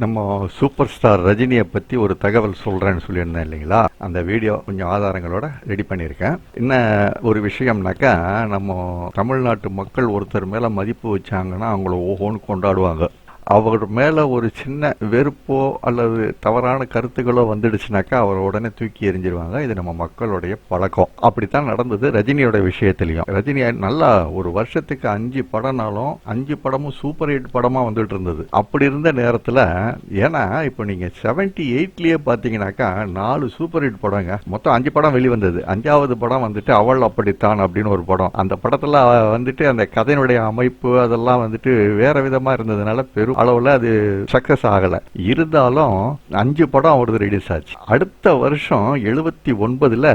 நம்ம super star ரஜினியை பற்றி ஒரு தகவல் சொல்கிறேன்னு சொல்லியிருந்தேன் இல்லைங்களா? அந்த வீடியோ கொஞ்சம் ஆதாரங்களோட ரெடி பண்ணியிருக்கேன். என்ன ஒரு விஷயம்னாக்கா, நம்ம தமிழ்நாட்டு மக்கள் ஒருத்தர் மேலே மதிப்பு வச்சாங்கன்னா அவங்கள ஓஹோன்னு கொண்டாடுவாங்க. அவர் மேலே ஒரு சின்ன வெறுப்போ அல்லது தவறான கருத்துக்களோ வந்துடுச்சுனாக்கா அவரை உடனே தூக்கி எறிஞ்சிருவாங்க. இது நம்ம மக்களுடைய பழக்கம். அப்படித்தான் நடந்தது ரஜினியோட விஷயத்திலையும். ரஜினி நல்லா ஒரு வருஷத்துக்கு 5 படம்னாலும் 5 படமும் சூப்பர் ஹிட் படமாக வந்துட்டு இருந்தது. அப்படி இருந்த நேரத்தில், ஏன்னா இப்போ நீங்கள் 78லயே பார்த்தீங்கன்னாக்கா 4 சூப்பர் ஹிட் படங்க, மொத்தம் 5 படம் வெளிவந்தது. 5வது படம் வந்துட்டு அவள் அப்படித்தான் அப்படின்னு ஒரு படம். அந்த படத்தில் வந்துட்டு அந்த கதையினுடைய அமைப்பு அதெல்லாம் வந்துட்டு வேற விதமாக இருந்ததுனால பெரும் அளவுல அது சக்சஸ் ஆகல. இருந்தாலும் 5 படம் அவரது ரிலீஸ் ஆச்சு. அடுத்த வருஷம் 79ல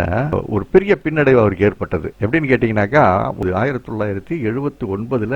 ஒரு பெரிய பின்னடைவு அவருக்கு ஏற்பட்டது. எப்படின்னு கேட்டீங்கன்னாக்கா, 1979ல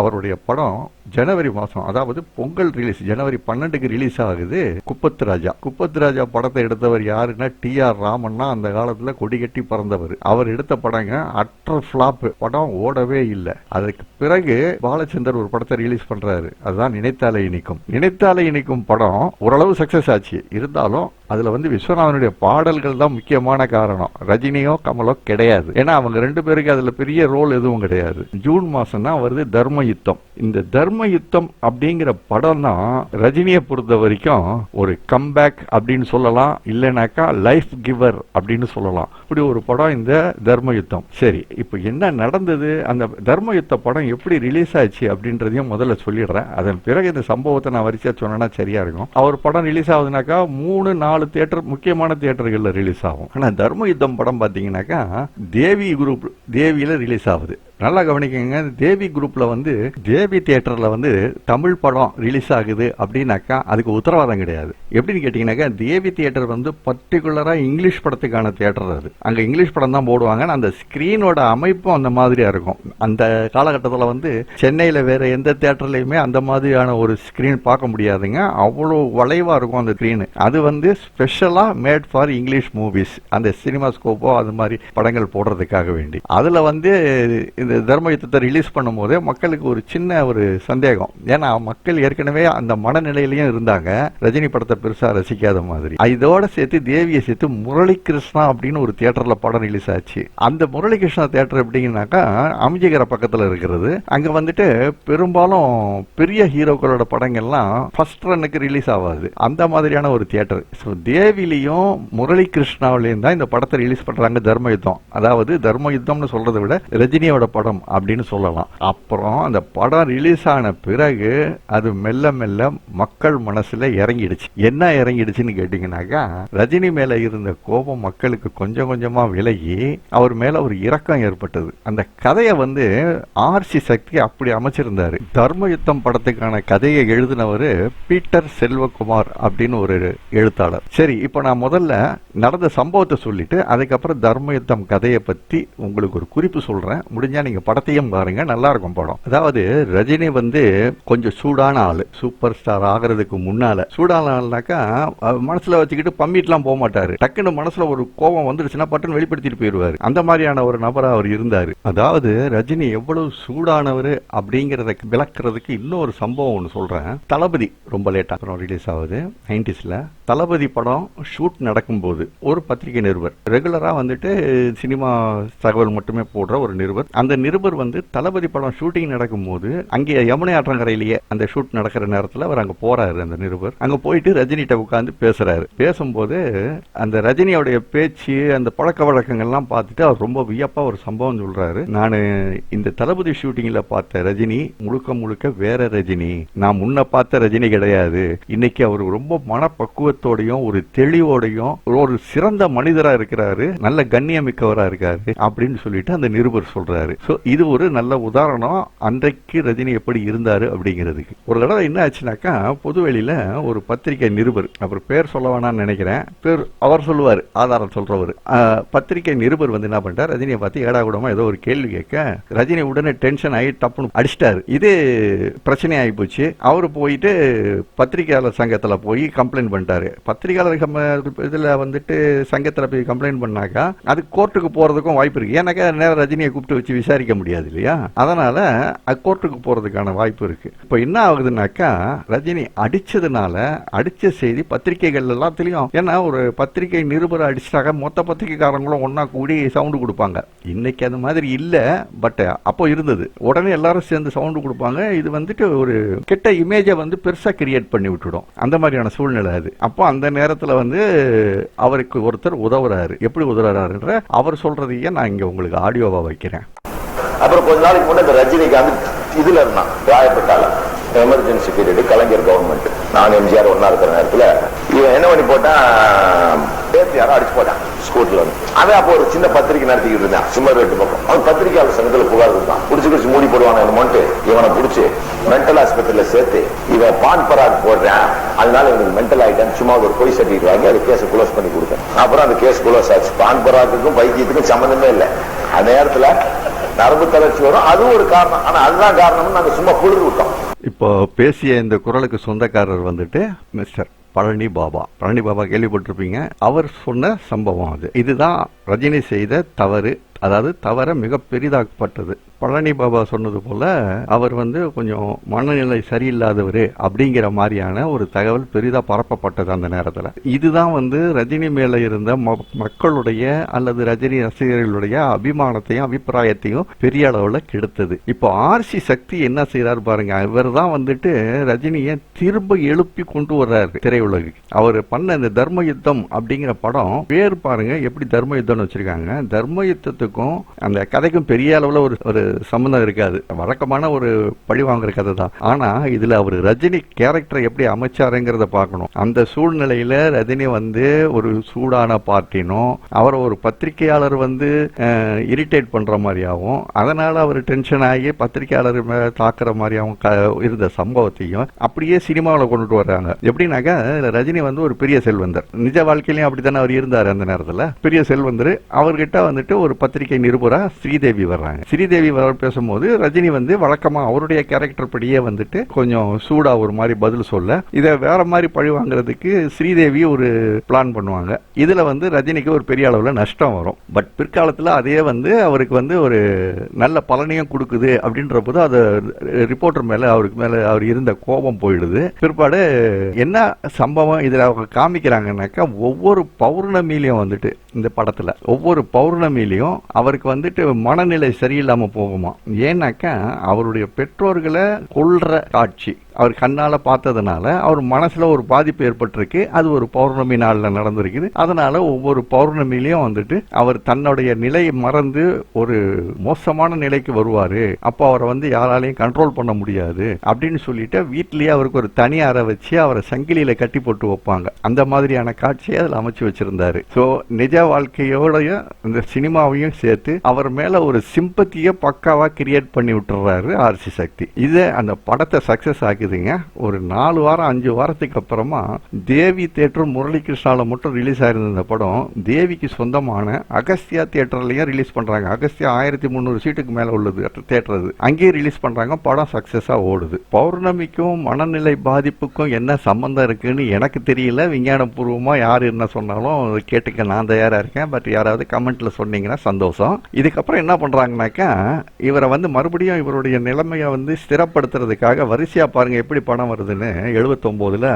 அவருடைய படம் ஜனவரி மாசம், அதாவது பொங்கல் ரிலீஸ், ஜனவரி 12க்கு ரிலீஸ் ஆகுது குப்பத்து ராஜா. குப்பத்து ராஜா படத்தை எடுத்தவர் யாருன்னா TR ராமன்னா, அந்த காலத்துல கொடி கட்டி பறந்தவர். அவர் எடுத்த படங்க அட்டர் ஃபிளாப், படம் ஓடவே இல்லை. அதுக்கு பிறகு பாலச்சந்தர் ஒரு படத்தை ரிலீஸ் பண்றாரு, அதுதான் நினைத்தாலே இனிக்கும். நினைத்தாலே இனிக்கும் படம் ஓரளவு சக்சஸ் ஆச்சு. இருந்தாலும் அதுல விஸ்வநாதனுடைய பாடல்கள் தான் முக்கியமான காரணம். ரஜினியோ கமலோ கிடையாது. ஏன்னா அவங்க 2 பேருக்கு அதுல பெரிய ரோல் எதுவும் கிடையாது. ஜூன் மாசம் தான் வருது தர்ம யுத்தம். இந்த தர்ம யுத்தம் அப்படிங்கிற படம் தான் ரஜினியை பொறுத்த வரைக்கும் ஒரு கம்பேக் அப்படின்னு சொல்லலாம், இல்லைனாக்கா லைஃப் கிவர் அப்படின்னு சொல்லலாம். இப்படி ஒரு படம் இந்த தர்ம யுத்தம். சரி, இப்போ என்ன நடந்தது, அந்த தர்ம யுத்த படம் எப்படி ரிலீஸ் ஆச்சு அப்படின்றதையும் முதல்ல சொல்லிடுறேன். அதன் பிறகு இந்த சம்பவத்தை நான் வரிசையா சொன்னா சரியா இருக்கும். அவர் படம் ரிலீஸ் ஆகுதுனாக்கா 3-4 தியேட்டர், முக்கியமான தியேட்டர்கள்ல ரிலீஸ் ஆகும். ஆனா தர்ம யுத்தம் படம் பாத்தீங்கன்னாக்கா தேவி குரூப், தேவியில ரிலீஸ் ஆகுது. நல்லா கவனிக்கங்க, தேவி குரூப்ல தேவி தியேட்டர்ல தமிழ் படம் ரிலீஸ் ஆகுது அப்படின்னாக்கா அதுக்கு உத்தரவாதம் கிடையாது. எப்படின்னு கேட்டீங்கன்னாக்கா, தேவி தியேட்டர் பர்டிகுலரா இங்கிலீஷ் படத்துக்கான தியேட்டர். அது அங்க இங்கிலீஷ் படம் தான் போடுவாங்க. அந்த ஸ்கிரீனோட அமைப்பும் அந்த மாதிரியா இருக்கும். அந்த காலகட்டத்தில் சென்னையில வேற எந்த தியேட்டர்லயுமே அந்த மாதிரியான ஒரு ஸ்கிரீன் பார்க்க முடியாதுங்க. அவ்வளோ வளைவா இருக்கும் அந்த ஸ்கிரீன். அது ஸ்பெஷலா மேட் ஃபார் இங்கிலீஷ் மூவிஸ், அந்த சினிமா ஸ்கோப்போ அது மாதிரி படங்கள் போடுறதுக்காக வேண்டி. அதுல இந்த தர்ம யுத்தத்தை ரிலீஸ் பண்ணும் போதே மக்களுக்கு ஒரு சின்ன ஒரு சந்தேகம். ஏன்னா மக்கள் ஏற்கனவே அந்த மனநிலையிலையும் இருந்தாங்க, ரஜினி படத்தை பெருசா ரசிக்காத மாதிரி. இதோட சேர்த்து தேவியை சேர்த்து முரளி கிருஷ்ணா அப்படின்னு ஒரு தியேட்டர்ல படம் ரிலீஸ் ஆச்சு. அந்த முரளி கிருஷ்ணா தியேட்டர் எப்படின்னாக்கா அமிஜகர பக்கத்துல இருக்கிறது. அங்க பெரும்பாலும் பெரிய ஹீரோக்களோட படங்கள்லாம் ஃபர்ஸ்ட் ரன்னுக்கு ரிலீஸ் ஆகாது. அந்த மாதிரியான ஒரு தியேட்டர். தேவிலையும் முரளி கிருஷ்ணாவிலையும் தான் இந்த படத்தை ரிலீஸ் பண்றாங்க தர்ம யுத்தம். அதாவது தர்ம யுத்தம்னு சொல்றதை விட ரஜினியோட படம் அப்படின்னு சொல்லலாம். அப்புறம் அந்த படம் ரிலீஸ் ஆன பிறகு அது மெல்ல மெல்ல மக்கள் மனசுல இறங்கிடுச்சு. என்ன இறங்கிடுச்சுன்னு கேட்டீங்கன்னாக்கா, ரஜினி மேல இருந்த கோபம் மக்களுக்கு கொஞ்சம் கொஞ்சமா விலகி அவர் மேல ஒரு இரக்கம் ஏற்பட்டது. அந்த கதையை RC சக்தி அப்படி அமைச்சிருந்தாரு. தர்ம யுத்தம் படத்துக்கான கதையை எழுதினவர் பீட்டர் செல்வகுமார் அப்படின்னு ஒரு எழுத்தாளர். சரி, இப்போ நான் முதல்ல நடந்த சம்பவத்தை சொல்லிட்டு அதுக்கப்புறம் தர்ம யுத்தம் கதையை பத்தி உங்களுக்கு ஒரு குறிப்பு சொல்றேன். முடிஞ்சா நீங்க படத்தையும் பாருங்க, நல்லா இருக்கும் படம். அதாவது ரஜினி கொஞ்சம் சூடான ஆளு. சூப்பர் ஸ்டார் ஆகிறதுக்கு முன்னால சூடான ஆள்னாக்கா மனசுல வச்சுக்கிட்டு பம்மிட்டுலாம் போக மாட்டாரு. டக்குன்னு மனசுல ஒரு கோபம் வந்துருச்சுன்னா பட்டுன்னு வெளிப்படுத்திட்டு போயிடுவாரு. அந்த மாதிரியான ஒரு நபரா அவர் இருந்தாரு. அதாவது ரஜினி எவ்வளவு சூடானவர் அப்படிங்கறத விளக்குறதுக்கு இன்னொரு சம்பவம் ஒன்று சொல்றேன். தளபதி ரொம்ப லேட்டா அப்புறம் ரிலீஸ் ஆகுது 90ஸ்ல. தளபதி படம் ஷூட் நடக்கும்போது ஒரு பத்திரிகை நிருபர், ரெகுலரா சினிமா தகவல் மட்டுமே போடுற ஒரு நிருபர், அந்த நிருபர் தளபதி படம் ஷூட்டிங் நடக்கும் போது அங்கே யமுனை ஆற்றங்கரையிலேயே அந்த ஷூட் நடக்கிற நேரத்தில் அவர் அங்க போறாரு. அந்த நிருபர் அங்க போயிட்டு ரஜினிகிட்ட உட்கார்ந்து பேசுறாரு. பேசும்போது அந்த ரஜினியோடைய பேச்சு, அந்த பழக்க வழக்கங்கள்லாம் பார்த்துட்டு அவர் ரொம்ப வியப்பா ஒரு சம்பவம் சொல்றாரு. நான் இந்த தளபதி ஷூட்டிங்ல பார்த்த ரஜினி முழுக்க முழுக்க வேற ரஜினி. நான் முன்ன பார்த்த ரஜினி கிடையாது. இன்னைக்கு அவர் ரொம்ப மனப்பக்குவத்தோடையும் ஒரு தெளிவோடையும் ஒரு சிறந்த மனிதரா இருக்கிறாரு, நல்ல கண்ணியமிக்கவரா இருக்காரு அப்படின்னு சொல்லிட்டு அந்த நிருபர் சொல்றாரு. இது ஒரு நல்ல உதாரணம் அன்றைக்கு ரஜினி எப்படி இருந்தாரு அப்படிங்கிறதுக்கு. ஒரு தடவை என்ன ஆச்சுனாக்கா, பொதுவெளியில ஒரு பத்திரிகை நிருபர், அப்புறம் பேர் சொல்ல வேணாம்னு நினைக்கிறேன், பேர் அவர் சொல்லுவார், ஆதாரம் சொல்றவர். பத்திரிகை நிருபர் என்ன பண்ணிட்டார், ரஜினியை பார்த்து ஏடா கூடமா ஏதோ ஒரு கேள்வி கேட்க ரஜினி உடனே டென்ஷன் ஆகி டப்புன்னு அடிச்சிட்டாரு. இது பிரச்சனை ஆகி போச்சு. அவரு போயிட்டு பத்திரிகையாளர் சங்கத்துல போய் கம்ப்ளைண்ட் பண்ணிட்டாரு. பத்திரிகையாளர் இதுல சங்கத்துல போய் கம்ப்ளைண்ட் பண்ணாக்கா அது கோர்ட்டுக்கு போறதுக்கும் வாய்ப்பு இருக்கு. ஏன்னாக்கா நேரம் ரஜினியை கூப்பிட்டு வச்சு விசாரிக்க முடியாது இல்லையா? அதனால கோர்ட்டுக்கு போறதுக்கான வாய்ப்பு இருக்கு. இப்ப என்ன ஆகுதுன்னாக்கா, ரஜினி அடிச்சதுனால அடிச்ச செய்தி பத்திரிகைகள் எல்லாத்திலையும், ஏன்னா ஒரு பத்திரிகை நிருபரை அடிச்சிட்டாக்க மொத்த பத்திரிகைக்காரங்களும் ஒன்னா கூடி சவுண்டு கொடுப்பாங்க. இன்னைக்கு அந்த மாதிரி இல்ல, பட் அப்போ இருந்தது. உடனே எல்லாரும் சேர்ந்து சவுண்டு கொடுப்பாங்க. இது வந்துட்டு ஒரு கெட்ட இமேஜை வந்து பெருசா கிரியேட் பண்ணி விட்டுடும். அந்த மாதிரியான சூழ்நிலை அது. அப்போ அந்த நேரத்துல வந்து அவருக்கு ஒருத்தர் உதவுறாரு. எப்படி உதவுறாருன்ற அவர் சொல்றதையே நான் இங்க உங்களுக்கு ஆடியோவா வைக்கிறேன். அப்புறம் கொஞ்ச நாளைக்கு முன்னாடி ரஜினிகாந்த் இதுல இருந்தான், காயப்பட்டால எமர்ஜென்சி பீரியட், கலைஞர் கவர்மெண்ட், நான் எம்ஜிஆர் ஒன்னா இருக்கிற நேரத்துல இவன் என்ன பண்ணி போட்டான், யாரோ அடிச்சு போட்டான் ஸ்கூட்டர்ல இருந்து. அவன் அப்போ ஒரு சின்ன பத்திரிகை நடத்திக்கிட்டு இருந்தான், சும்மா ரெட்டு பக்கம். அவன் பத்திரிகையாளர் சங்கத்துல புகார் கொடுத்தான். குடிச்சு மூடி போடுவாங்க என்னமோன்ட்டு இவனை பிடிச்சி மென்டல் ஆஸ்பத்திரியில சேர்த்து, இவன் பான் பராக் போடுறான், அதனால இவனுக்கு மென்டல் ஆயிட்டான், சும்மா ஒரு பொய் சர்டிஃபிகேட் வாங்கி அது கேஸ் குளோஸ் பண்ணி கொடுத்தேன். அப்புறம் அந்த கேஸ் குளோஸ் ஆச்சு. பான் பராக்குக்கும் பைத்தியத்துக்கும் சம்பந்தமே இல்லை. அந்த நேரத்துல நரம்பு தளர்ச்சி வரும், அதுவும் ஒரு காரணம். ஆனா அதுதான் காரணம்னு நாங்க சும்மா புழுது விட்டோம். இப்போ பேசிய இந்த குரலுக்கு சொந்தக்காரர் வந்துட்டு மிஸ்டர் பழனி பாபா. பழனி பாபா கேள்விப்பட்டிருப்பீங்க. அவர் சொன்ன சம்பவம் அது. இதுதான் ரஜினி செய்த தவறு, அதாவது தவற மிக பெரிதாக்கப்பட்டது. பழனி பாபா சொன்னது போல அவர் வந்து கொஞ்சம் மனநிலை சரியில்லாதவர் அப்படிங்கிற மாதிரியான ஒரு தகவல் பெரிதா பரப்பப்பட்டது அந்த நேரத்தில். இதுதான் வந்து ரஜினி மேல இருந்த மக்களுடைய அல்லது ரஜினி ரசிகர்களுடைய அபிமானத்தையும் அபிப்பிராயத்தையும் பெரிய அளவில் கெடுத்தது. இப்போ ஆர்சி சக்தி என்ன செய்யறாரு பாருங்க. இவர் தான் வந்துட்டு ரஜினியை திரும்ப எழுப்பி கொண்டு வர்றாரு திரையுலகு. அவர் பண்ண இந்த தர்ம யுத்தம் அப்படிங்கிற படம் பேர் பாருங்க, எப்படி தர்ம யுத்தம்னு வச்சிருக்காங்க. தர்ம யுத்தத்துக்கும் அந்த கதைக்கும் பெரிய அளவில் ஒரு சம்பந்தம் இருக்காது. வழக்கமான ஒரு பழி வாங்குற கதை தான். ஆனா இதுல அவர் ரஜினி கேரக்டரை எப்படி அமைச்சாருங்கிறத பார்க்கணும். அந்த சூழ்நிலையில ரஜினி வந்து ஒரு சூடான பார்ட்டினும், அவரை ஒரு பத்திரிகையாளர் வந்து இரிட்டேட் பண்ற மாதிரியாகவும், அதனால அவர் டென்ஷன் ஆகி பத்திரிகையாளர் தாக்குற மாதிரியாகவும் இருந்த சம்பவத்தையும் அப்படியே சினிமாவில் கொண்டுட்டு வர்றாங்க. எப்படின்னாக்கா, ரஜினி வந்து ஒரு பெரிய செல்வந்தர். நிஜ வாழ்க்கையிலையும் அப்படித்தானே அவர் இருந்தார். அந்த நேரத்தில் பெரிய செல்வந்தர். அவர்கிட்ட வந்துட்டு ஒரு பத்திரிகை நிருபரா ஸ்ரீதேவி வர்றாங்க. ஸ்ரீதேவி பேசும்போது ரஜினி வந்து வழக்கமா அவருடைய கேரக்டர் படியே வந்துட்டு கொஞ்சம் சூடா ஒரு மாதிரி பதில் சொல்ல, இதை வேற மாதிரி பழி வாங்குறதுக்கு ஸ்ரீதேவி ஒரு பிளான் பண்ணுவாங்க. இதுல வந்து ரஜினிக்கு ஒரு பெரிய அளவுல நஷ்டம் வரும். பட் பிற்காலத்துல அதே வந்து அவருக்கு வந்து ஒரு நல்ல பலனையும் கொடுக்குது. அப்படின்ற போது அது ரிப்போர்ட்டர் மேல அவர் இருந்த கோபம் போயிடுது. பிற்பாடு என்ன சம்பவம் இதுல அவங்க காமிக்கிறாங்கன்னாக்கா, ஒவ்வொரு பௌர்ணமியிலையும் வந்துட்டு இந்த படத்துல ஒவ்வொரு பௌர்ணமியிலையும் அவருக்கு வந்துட்டு மனநிலை சரியில்லாம போகுமா. ஏன்னாக்கா, அவருடைய பெற்றோர்களை கொல்ற காட்சி அவர் கண்ணால பார்த்ததுனால அவர் மனசுல ஒரு பாதிப்பு ஏற்பட்டிருக்கு. அது ஒரு பௌர்ணமி நாள்ல நடந்திருக்குது. அதனால ஒவ்வொரு பௌர்ணமியிலையும் வந்துட்டு அவர் தன்னுடைய நிலையை மறந்து ஒரு மோசமான நிலைக்கு வருவாரு. அப்போ அவரை வந்து யாராலையும் கண்ட்ரோல் பண்ண முடியாது அப்படின்னு சொல்லிட்டு வீட்லயே அவருக்கு ஒரு தனி அறை வச்சு அவரை சங்கிலியில கட்டி போட்டு வைப்பாங்க. அந்த மாதிரியான காட்சியை அதில் அமைச்சு வச்சிருந்தாரு. ஸோ நிஜ வாழ்க்கையோடைய இந்த சினிமாவையும் சேர்த்து அவர் மேல ஒரு சிம்பத்தியை பக்காவா கிரியேட் பண்ணி விட்டுறாரு ஆர்சி சக்தி. இது அந்த படத்தை சக்சஸ் ஆகி ஒரு 4 வாரம் 5 வாரத்துக்கு அப்புறமா தேவி தியேட்டர் முரளி கிருஷ்ணால மட்டும் ரிலீஸ் ஆயிருந்த இந்த படம் தேவிக்கு சொந்தமான அகஸ்தியா தியேட்டர்லயும் ரிலீஸ் பண்றாங்க. அகஸ்தியா 1300 சீட்டுக்கு மேல உள்ளது தியேட்டர். அது அங்கேயே ரிலீஸ் பண்றாங்க. படம் சக்சஸா ஓடுது. பௌர்ணமிக்கும் மனநிலை பாதிப்புக்கும் என்ன சம்பந்தம் இருக்குன்னு எனக்கு தெரியல. விஞ்ஞான பூர்வமா யாரு என்ன சொன்னாலும் கேட்டுக்க நான் தயாரா இருக்கேன். பட் யாராவது கமெண்ட்ல சொன்னீங்கன்னா சந்தோஷம். இதுக்கப்புறம் என்ன பண்றாங்கன்னாக்கா, இவரை வந்து மறுபடியும் இவருடைய நிலைமையை வந்து ஸ்திரப்படுத்துறதுக்காக வரிசையா பாருங்க எப்படி படம் வருதுன்னு. 79ல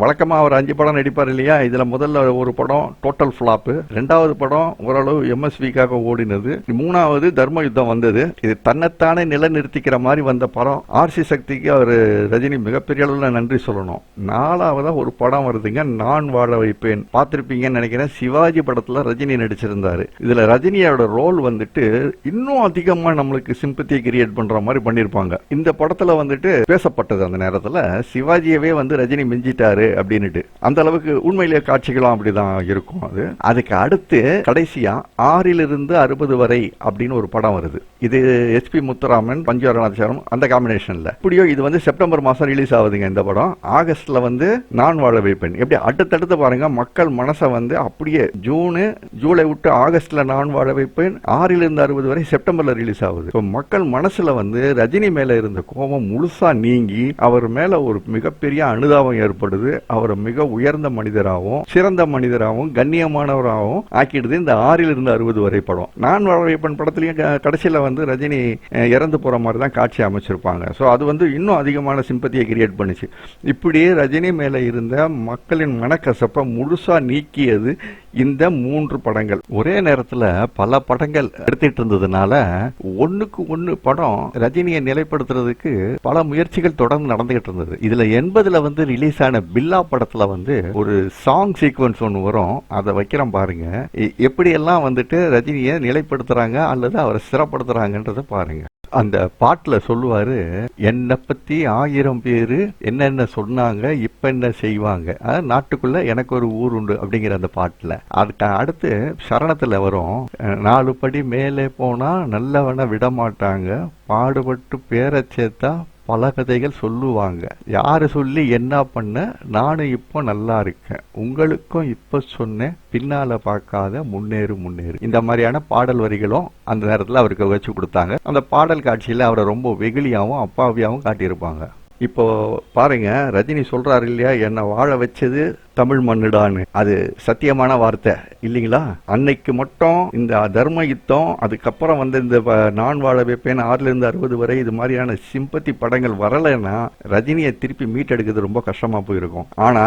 வழக்கமா அவர் 5 படம் நடிப்பார் இல்லையா. இதுல முதல்ல ஒரு படம் டோட்டல் ஃபிளாப், 2வது படம் ஓரளவு MSVக்காக ஓடினது, 3வது தர்ம யுத்தம் வந்தது. இது தன்னைத்தானே நிலைநிறுத்திக்கிற மாதிரி வந்த படம். ஆர்சி சக்திக்கு அவர் ரஜினி மிகப்பெரிய அளவுல நன்றி சொல்லணும். 4வதா ஒரு படம் வருதுங்க, நான் வாழ வைப்பேன். பார்த்திருப்பீங்கன்னு நினைக்கிறேன். சிவாஜி படத்துல ரஜினி நடிச்சிருந்தாரு. இதுல ரஜினியோட ரோல் வந்துட்டு இன்னும் அதிகமா நம்மளுக்கு சிம்பத்தியை கிரியேட் பண்ற மாதிரி பண்ணிருப்பாங்க. இந்த படத்துல வந்துட்டு பேசப்பட்டது அந்த நேரத்துல சிவாஜியவே வந்து ரஜினி மிஞ்சிட்டாரு அப்படின்னுட்டு. அந்த அளவுக்கு உண்மையிலேயே காட்சிகளும் அப்படிதான் இருக்கும். அதுக்கு அடுத்து கடைசியா 6லிருந்து 60 வரை அப்படின்னு ஒரு படம் வருது. இது SP முத்துராமன் பஞ்சு அருணாச்சலம் அந்த காம்பினேஷன்ல. இப்படியோ இது வந்து செப்டம்பர் மாசம் ரிலீஸ் ஆகுதுங்க இந்த படம். ஆகஸ்ட்ல வந்து நான் வாழ வைப்பேன். எப்படி அடுத்தடுத்து பாருங்க, மக்கள் மனசை வந்து அப்படியே ஜூலை விட்டு ஆகஸ்ட்ல நான் வாழ வைப்பேன், 6லிருந்து 60 வரை செப்டம்பர்ல ரிலீஸ் ஆகுது. மக்கள் மனசுல வந்து ரஜினி மேல இருந்த கோபம் முழுசா நீங்கி அவர் மேல ஒரு மிகப்பெரிய அனுதாபம் ஏற்படுது. அவரை மிக உயர்ந்த மனிதராகவும் சிறந்த மனிதராகவும் கண்ணியமானவராகவும் ஆக்கிடுது இந்த 6லிருந்து 60 வரை படம். நான் வாழ வைப்பேன் படத்திலையும் கடைசியில வந்து வந்து ரஜினி இறந்து போற மாதிரி தான் காட்சி அமைச்சிருப்பாங்க. ஸோ அது வந்து இன்னும் அதிகமான சிம்பத்தியை கிரியேட் பண்ணுச்சு. இப்படியே ரஜினி மேல இருந்த மக்களின் மனக்கசப்பை முழுசா நீக்கியது இந்த 3 படங்கள். ஒரே நேரத்தில் பல படங்கள் எடுத்துட்டு இருந்ததுனால ஒண்ணுக்கு ஒண்ணு படம் ரஜினியை நிலைப்படுத்துறதுக்கு பல முயற்சிகள் தொடர்ந்து நடந்துகிட்டு இருந்தது. இதுல 80ல வந்து ரிலீஸ் ஆன பில்லா படத்துல வந்து ஒரு சாங் சீக்வன்ஸ் ஒன்று வரும், அதை வைக்கிறோம் பாருங்க. எப்படி எல்லாம் வந்துட்டு ரஜினியை நிலைப்படுத்துறாங்க அல்லது அவரை சிறப்படுத்துறாங்கன்றத பாருங்க. அந்த பாட்டுல சொல்லுவாரு, என்னை பத்தி 1000 பேரு என்னென்ன சொன்னாங்க, இப்ப என்ன செய்வாங்க, நாட்டுக்குள்ள எனக்கு ஒரு ஊர் உண்டு அப்படிங்கிற அந்த பாட்டுல. அதுக்கு அடுத்து சரணத்துல வரும், 4 படி மேலே போனா நல்லவனை விட மாட்டாங்க, பாடுபட்டு பேரை சேர்த்தா பல கதைகள் சொல்லுவாங்க, யாரு சொல்லி என்ன பண்ண, நானும் இப்போ நல்லா இருக்கேன், உங்களுக்கும் இப்ப சொன்னேன், பின்னால பார்க்காத முன்னேறு முன்னேறு. இந்த மாதிரியான பாடல் வரிகளும் அந்த நேரத்தில் அவருக்கு வச்சு கொடுத்தாங்க. அந்த பாடல் காட்சியில அவரை ரொம்ப வெகுளியாவும் அப்பாவியாவும் காட்டியிருப்பாங்க. இப்போ பாருங்க, ரஜினி சொல்றாரு இல்லையா, என்னை வாழ வச்சது தமிழ் மண்ணுடான்னு. அது சத்தியமான வார்த்தை இல்லைங்களா? அன்னைக்கு மட்டும் இந்த தர்ம யுத்தம், அதுக்கப்புறம் வந்து இந்த நான் வாழ வைப்பேன் 6ல இருந்து 60 வரை இது மாதிரியான சிம்பத்தி படங்கள் வரலைன்னா ரஜினியை திருப்பி மீட்டெடுக்கிறது ரொம்ப கஷ்டமா போயிருக்கும். ஆனா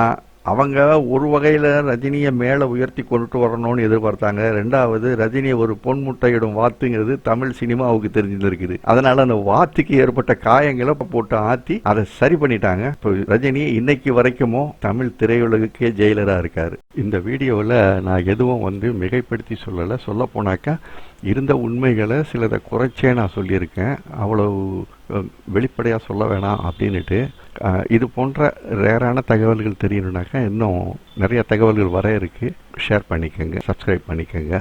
அவங்க ஒரு வகையில ரஜினியை மேல உயர்த்தி கொண்டு வரணும்னு எதிர்பார்த்தாங்க. 2வது, ரஜினியை ஒரு பொன் முட்டையிடும் வாத்துங்கிறது தமிழ் சினிமாவுக்கு தெரிஞ்சிருக்குது. அதனால அந்த வாத்துக்கு ஏற்பட்ட காயங்களை போட்டு ஆத்தி அதை சரி பண்ணிட்டாங்க. இப்போ ரஜினி இன்னைக்கு வரைக்கும் தமிழ் திரையுலகுக்கே ஜெயிலரா இருக்காரு. இந்த வீடியோவில் நான் எதுவும் வந்து மிகைப்படுத்தி சொல்லலை. சொல்ல போனாக்கா இருந்த உண்மைகளை சிலதை குறைச்சே நான் சொல்லியிருக்கேன். அவ்வளவு வெளிப்படையாக சொல்ல வேணாம் அப்படின்னுட்டு. இது போன்ற ரேரான தகவல்கள் தெரியணுனாக்கா இன்னும் நிறைய தகவல்கள் வர இருக்கு. ஷேர் பண்ணிக்கோங்க, சப்ஸ்கிரைப் பண்ணிக்கோங்க.